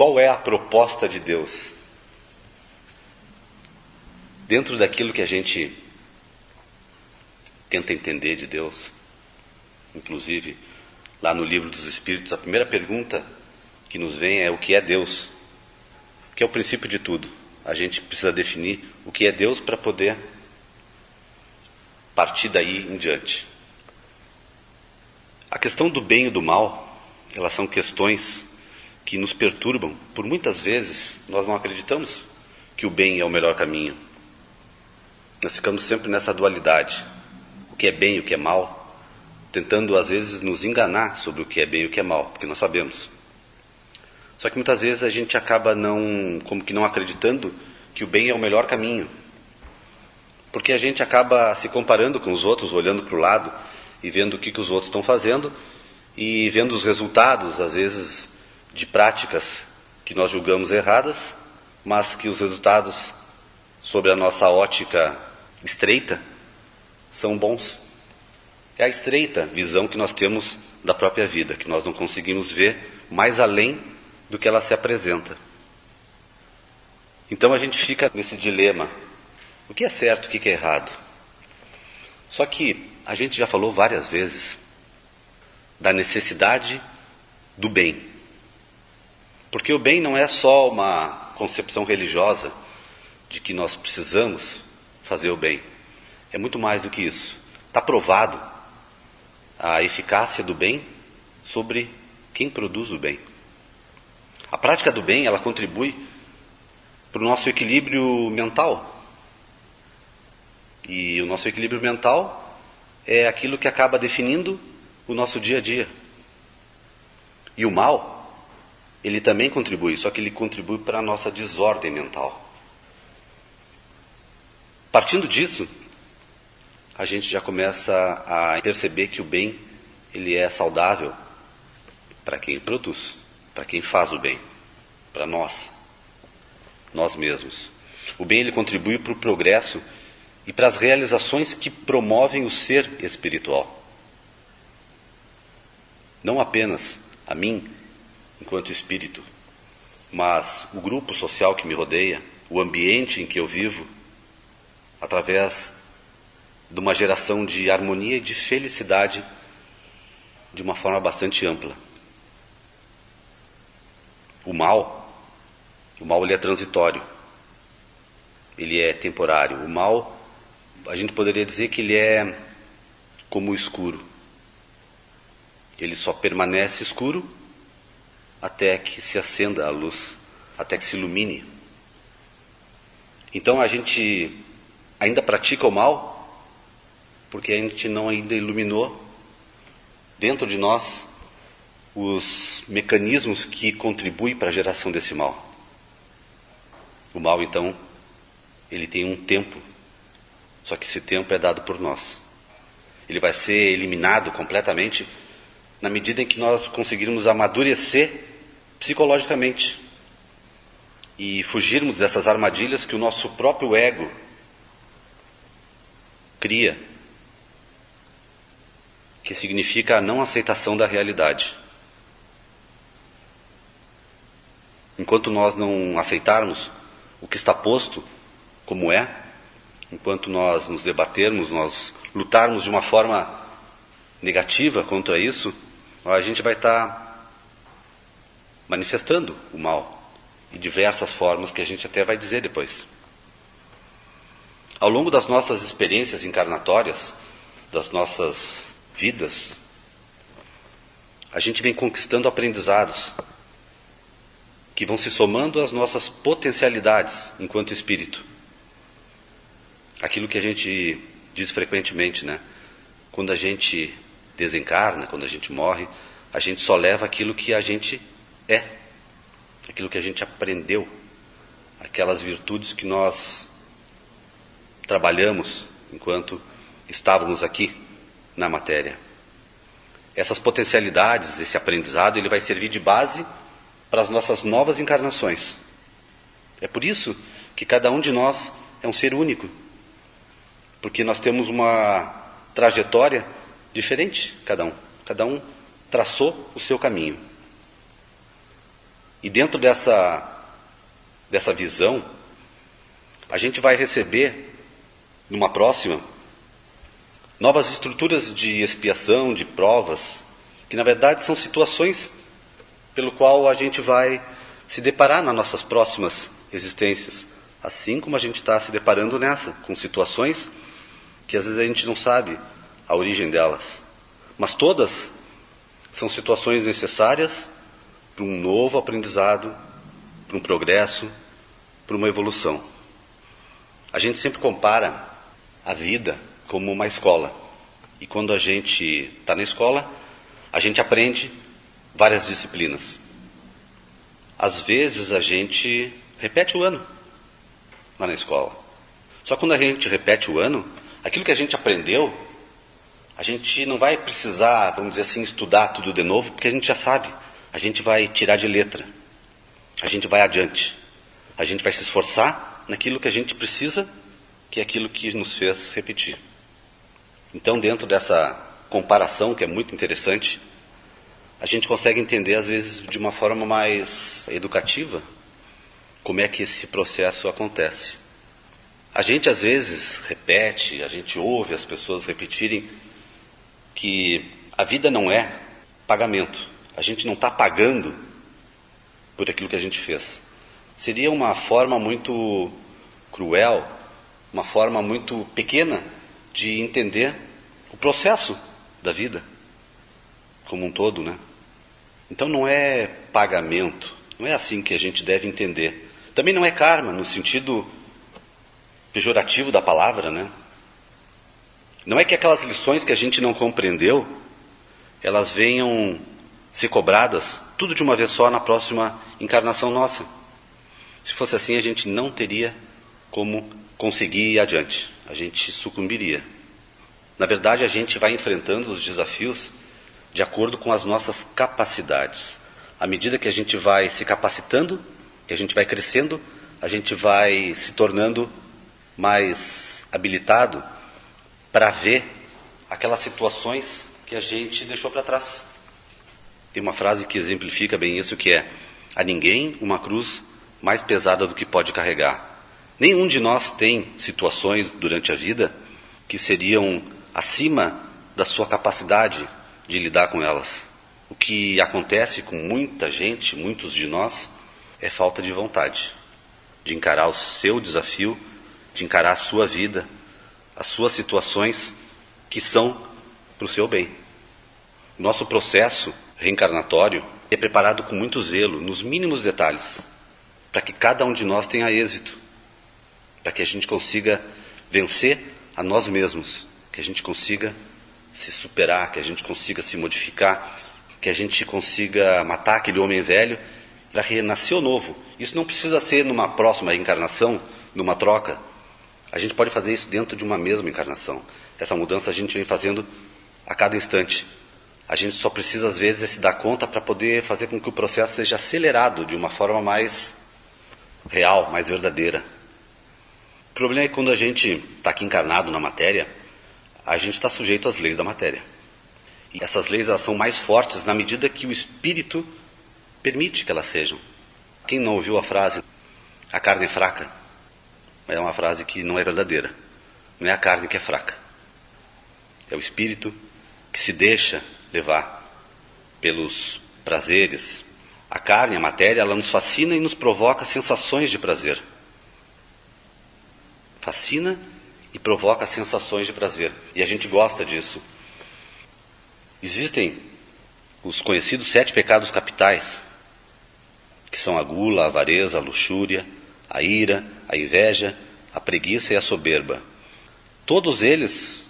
qual é a proposta de Deus? Dentro daquilo que a gente tenta entender de Deus, inclusive lá no Livro dos Espíritos, a primeira pergunta que nos vem é: o que é Deus? Que é o princípio de tudo. A gente precisa definir o que é Deus para poder partir daí em diante. A questão do bem e do mal, elas são questões que nos perturbam. Por muitas vezes nós não acreditamos que o bem é o melhor caminho. Nós ficamos sempre nessa dualidade, o que é bem e o que é mal, tentando às vezes nos enganar sobre o que é bem e o que é mal, porque nós sabemos. Só que muitas vezes a gente acaba como que não acreditando que o bem é o melhor caminho. Porque a gente acaba se comparando com os outros, olhando para o lado e vendo o que os outros estão fazendo e vendo os resultados, às vezes, de práticas que nós julgamos erradas, mas que os resultados, sobre a nossa ótica estreita, são bons. É a estreita visão que nós temos da própria vida, que nós não conseguimos ver mais além do que ela se apresenta. Então a gente fica nesse dilema: o que é certo, o que é errado? Só que a gente já falou várias vezes da necessidade do bem. Porque o bem não é só uma concepção religiosa de que nós precisamos fazer o bem. É muito mais do que isso. Está provado a eficácia do bem sobre quem produz o bem. A prática do bem, ela contribui para o nosso equilíbrio mental. E o nosso equilíbrio mental é aquilo que acaba definindo o nosso dia a dia. E o mal, ele também contribui, só que ele contribui para a nossa desordem mental. Partindo disso, a gente já começa a perceber que o bem, ele é saudável para quem produz, para quem faz o bem, para nós mesmos. O bem, ele contribui para o progresso e para as realizações que promovem o ser espiritual. Não apenas a mim, enquanto espírito, mas o grupo social que me rodeia, o ambiente em que eu vivo, através de uma geração de harmonia e de felicidade de uma forma bastante ampla. O mal ele é transitório, ele é temporário. O mal, a gente poderia dizer que ele é como o escuro. Ele só permanece escuro até que se acenda a luz, até que se ilumine. Então a gente ainda pratica o mal porque a gente não ainda iluminou dentro de nós os mecanismos que contribuem para a geração desse mal. O mal, então, ele tem um tempo, só que esse tempo é dado por nós. Ele vai ser eliminado completamente na medida em que nós conseguirmos amadurecer psicologicamente e fugirmos dessas armadilhas que o nosso próprio ego cria, que significa a não aceitação da realidade. Enquanto nós não aceitarmos o que está posto como é, enquanto nós nos debatermos, nós lutarmos de uma forma negativa quanto a isso, a gente vai estar manifestando o mal de diversas formas que a gente até vai dizer depois. Ao longo das nossas experiências encarnatórias, das nossas vidas, a gente vem conquistando aprendizados que vão se somando às nossas potencialidades enquanto espírito. Aquilo que a gente diz frequentemente, né? Quando a gente desencarna, quando a gente morre, a gente só leva aquilo que a gente é, aquilo que a gente aprendeu, aquelas virtudes que nós trabalhamos enquanto estávamos aqui na matéria. Essas potencialidades, esse aprendizado, ele vai servir de base para as nossas novas encarnações. É por isso que cada um de nós é um ser único, porque nós temos uma trajetória diferente, cada um traçou o seu caminho. E dentro dessa visão, a gente vai receber, numa próxima, novas estruturas de expiação, de provas, que na verdade são situações pelo qual a gente vai se deparar nas nossas próximas existências. Assim como a gente está se deparando nessa, com situações que às vezes a gente não sabe a origem delas. Mas todas são situações necessárias para um novo aprendizado, para um progresso, para uma evolução. A gente sempre compara a vida como uma escola. E quando a gente está na escola, a gente aprende várias disciplinas. Às vezes a gente repete o ano lá na escola. Só que quando a gente repete o ano, aquilo que a gente aprendeu, a gente não vai precisar, vamos dizer assim, estudar tudo de novo, porque a gente já sabe. A gente vai tirar de letra. A gente vai adiante. A gente vai se esforçar naquilo que a gente precisa, que é aquilo que nos fez repetir. Então, dentro dessa comparação, que é muito interessante, a gente consegue entender, às vezes, de uma forma mais educativa, como é que esse processo acontece. A gente, às vezes, repete, a gente ouve as pessoas repetirem que a vida não é pagamento. A gente não está pagando por aquilo que a gente fez. Seria uma forma muito cruel, uma forma muito pequena de entender o processo da vida como um todo, né? Então não é pagamento, não é assim que a gente deve entender. Também não é karma, no sentido pejorativo da palavra, né? Não é que aquelas lições que a gente não compreendeu, elas venham ser cobradas tudo de uma vez só na próxima encarnação nossa. Se fosse assim, a gente não teria como conseguir ir adiante. A gente sucumbiria. Na verdade, a gente vai enfrentando os desafios de acordo com as nossas capacidades. À medida que a gente vai se capacitando, que a gente vai crescendo, a gente vai se tornando mais habilitado para ver aquelas situações que a gente deixou para trás. Tem uma frase que exemplifica bem isso, que é: a ninguém uma cruz mais pesada do que pode carregar. Nenhum de nós tem situações durante a vida que seriam acima da sua capacidade de lidar com elas. O que acontece com muita gente, muitos de nós, é falta de vontade de encarar o seu desafio, de encarar a sua vida, as suas situações que são para o seu bem. O nosso processo reencarnatório é preparado com muito zelo, nos mínimos detalhes, para que cada um de nós tenha êxito, para que a gente consiga vencer a nós mesmos, que a gente consiga se superar, que a gente consiga se modificar, que a gente consiga matar aquele homem velho para renascer o novo. Isso não precisa ser numa próxima encarnação, numa troca. A gente pode fazer isso dentro de uma mesma encarnação. Essa mudança a gente vem fazendo a cada instante. A gente só precisa, às vezes, se dar conta para poder fazer com que o processo seja acelerado de uma forma mais real, mais verdadeira. O problema é que quando a gente está aqui encarnado na matéria, a gente está sujeito às leis da matéria. E essas leis, elas são mais fortes na medida que o espírito permite que elas sejam. Quem não ouviu a frase, a carne é fraca? É uma frase que não é verdadeira. Não é a carne que é fraca. É o espírito que se deixa levar pelos prazeres. A carne, a matéria, ela nos fascina e nos provoca sensações de prazer. Fascina e provoca sensações de prazer. E a gente gosta disso. Existem os conhecidos 7 pecados capitais, que são a gula, a avareza, a luxúria, a ira, a inveja, a preguiça e a soberba. Todos eles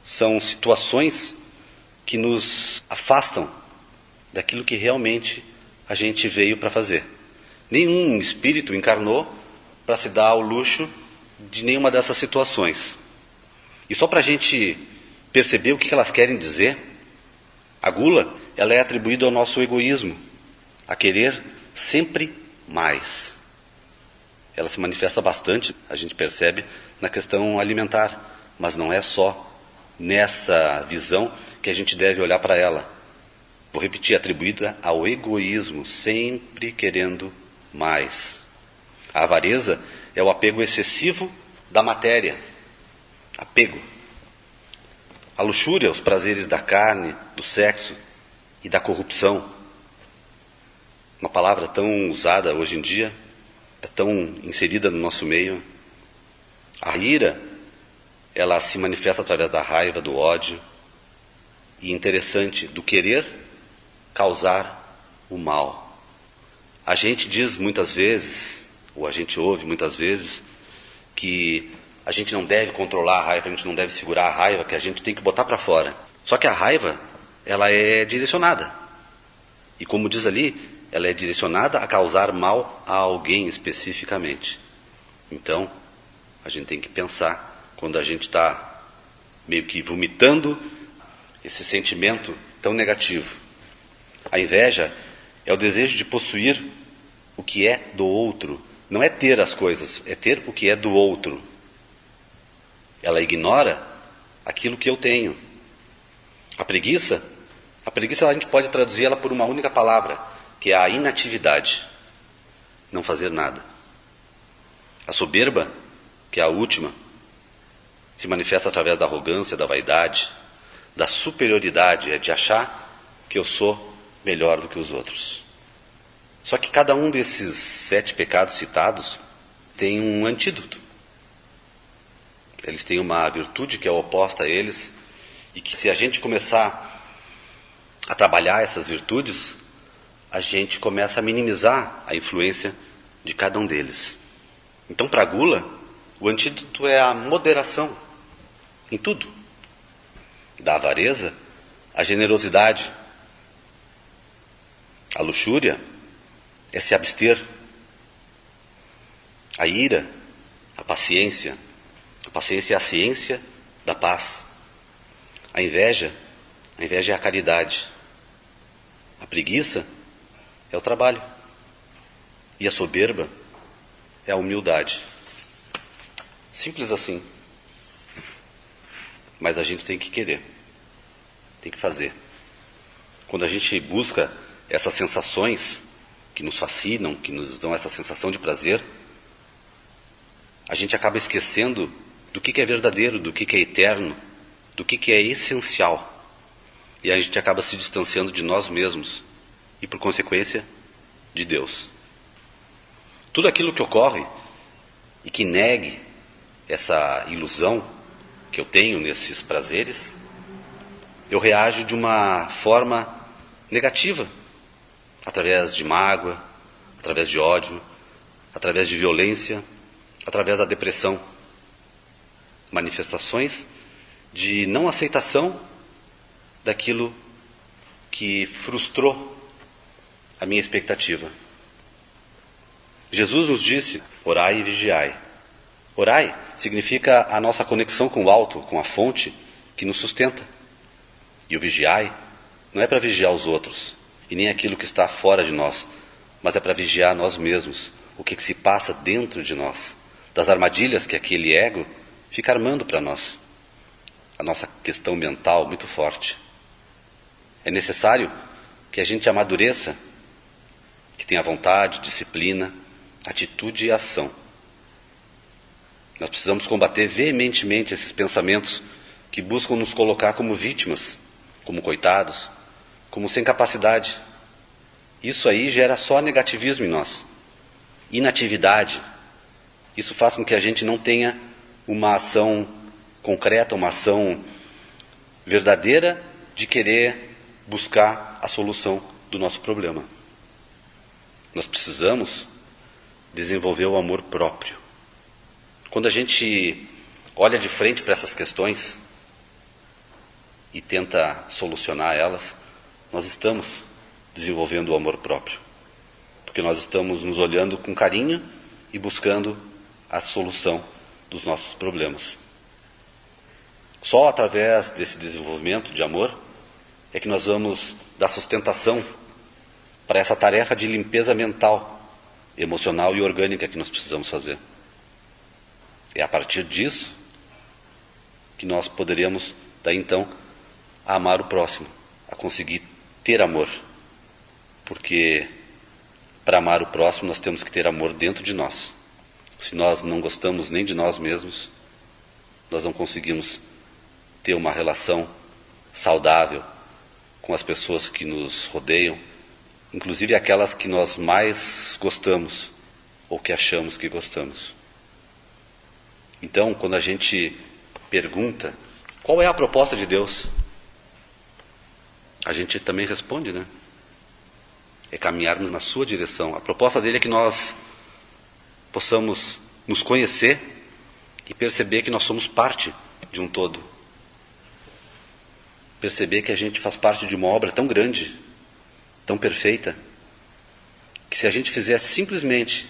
são situações que nos afastam daquilo que realmente a gente veio para fazer. Nenhum espírito encarnou para se dar ao luxo de nenhuma dessas situações. E só para a gente perceber o que elas querem dizer, a gula, ela é atribuída ao nosso egoísmo, a querer sempre mais. Ela se manifesta bastante, a gente percebe, na questão alimentar, mas não é só nessa visão que a gente deve olhar para ela. Vou repetir, atribuída ao egoísmo, sempre querendo mais. A avareza é o apego excessivo da matéria. Apego. A luxúria, os prazeres da carne, do sexo e da corrupção. Uma palavra tão usada hoje em dia, é tão inserida no nosso meio. A ira, ela se manifesta através da raiva, do ódio. E interessante, do querer causar o mal. A gente diz muitas vezes, ou a gente ouve muitas vezes, que a gente não deve controlar a raiva, a gente não deve segurar a raiva, que a gente tem que botar para fora. Só que a raiva, ela é direcionada. E como diz ali, ela é direcionada a causar mal a alguém especificamente. Então, a gente tem que pensar, quando a gente está meio que vomitando esse sentimento tão negativo. A inveja é o desejo de possuir o que é do outro. Não é ter as coisas, é ter o que é do outro. Ela ignora aquilo que eu tenho. A preguiça a gente pode traduzir ela por uma única palavra, que é a inatividade. Não fazer nada. A soberba, que é a última, se manifesta através da arrogância, da vaidade, da superioridade, é de achar que eu sou melhor do que os outros. Só que cada um desses 7 pecados citados tem um antídoto. Eles têm uma virtude que é oposta a eles, e que se a gente começar a trabalhar essas virtudes, a gente começa a minimizar a influência de cada um deles. Então, para a gula, o antídoto é a moderação em tudo. Da avareza, a generosidade. A luxúria é se abster. A ira, a paciência. A paciência é a ciência da paz. A inveja é a caridade. A preguiça é o trabalho. E a soberba é a humildade. Simples assim. Mas a gente tem que querer. Tem que fazer. Quando a gente busca essas sensações que nos fascinam, que nos dão essa sensação de prazer, a gente acaba esquecendo do que é verdadeiro, do que é eterno, do que é essencial. E a gente acaba se distanciando de nós mesmos e, por consequência, de Deus. Tudo aquilo que ocorre e que negue essa ilusão que eu tenho nesses prazeres, eu reajo de uma forma negativa, através de mágoa, através de ódio, através de violência, através da depressão. Manifestações de não aceitação daquilo que frustrou a minha expectativa. Jesus nos disse: orai e vigiai. Orai significa a nossa conexão com o alto, com a fonte que nos sustenta. E o vigiai não é para vigiar os outros, e nem aquilo que está fora de nós, mas é para vigiar nós mesmos, o que se passa dentro de nós, das armadilhas que aquele ego fica armando para nós. A nossa questão mental muito forte. É necessário que a gente amadureça, que tenha vontade, disciplina, atitude e ação. Nós precisamos combater veementemente esses pensamentos que buscam nos colocar como vítimas, como coitados, como sem capacidade. Isso aí gera só negativismo em nós. Inatividade. Isso faz com que a gente não tenha uma ação concreta, uma ação verdadeira de querer buscar a solução do nosso problema. Nós precisamos desenvolver o amor próprio. Quando a gente olha de frente para essas questões e tenta solucionar elas, nós estamos desenvolvendo o amor próprio. Porque nós estamos nos olhando com carinho e buscando a solução dos nossos problemas. Só através desse desenvolvimento de amor é que nós vamos dar sustentação para essa tarefa de limpeza mental, emocional e orgânica que nós precisamos fazer. É a partir disso que nós poderemos, daí então, amar o próximo, a conseguir ter amor. Porque para amar o próximo nós temos que ter amor dentro de nós. Se nós não gostamos nem de nós mesmos, nós não conseguimos ter uma relação saudável com as pessoas que nos rodeiam, inclusive aquelas que nós mais gostamos ou que achamos que gostamos. Então, quando a gente pergunta qual é a proposta de Deus, a gente também responde, né? É caminharmos na sua direção. A proposta dele é que nós possamos nos conhecer e perceber que nós somos parte de um todo. Perceber que a gente faz parte de uma obra tão grande, tão perfeita, que se a gente fizer simplesmente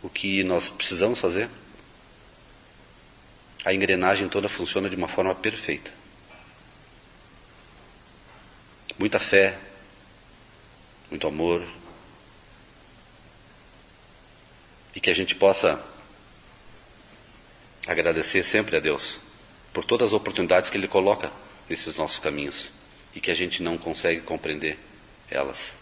o que nós precisamos fazer, a engrenagem toda funciona de uma forma perfeita. Muita fé, muito amor, e que a gente possa agradecer sempre a Deus por todas as oportunidades que Ele coloca nesses nossos caminhos e que a gente não consegue compreender elas.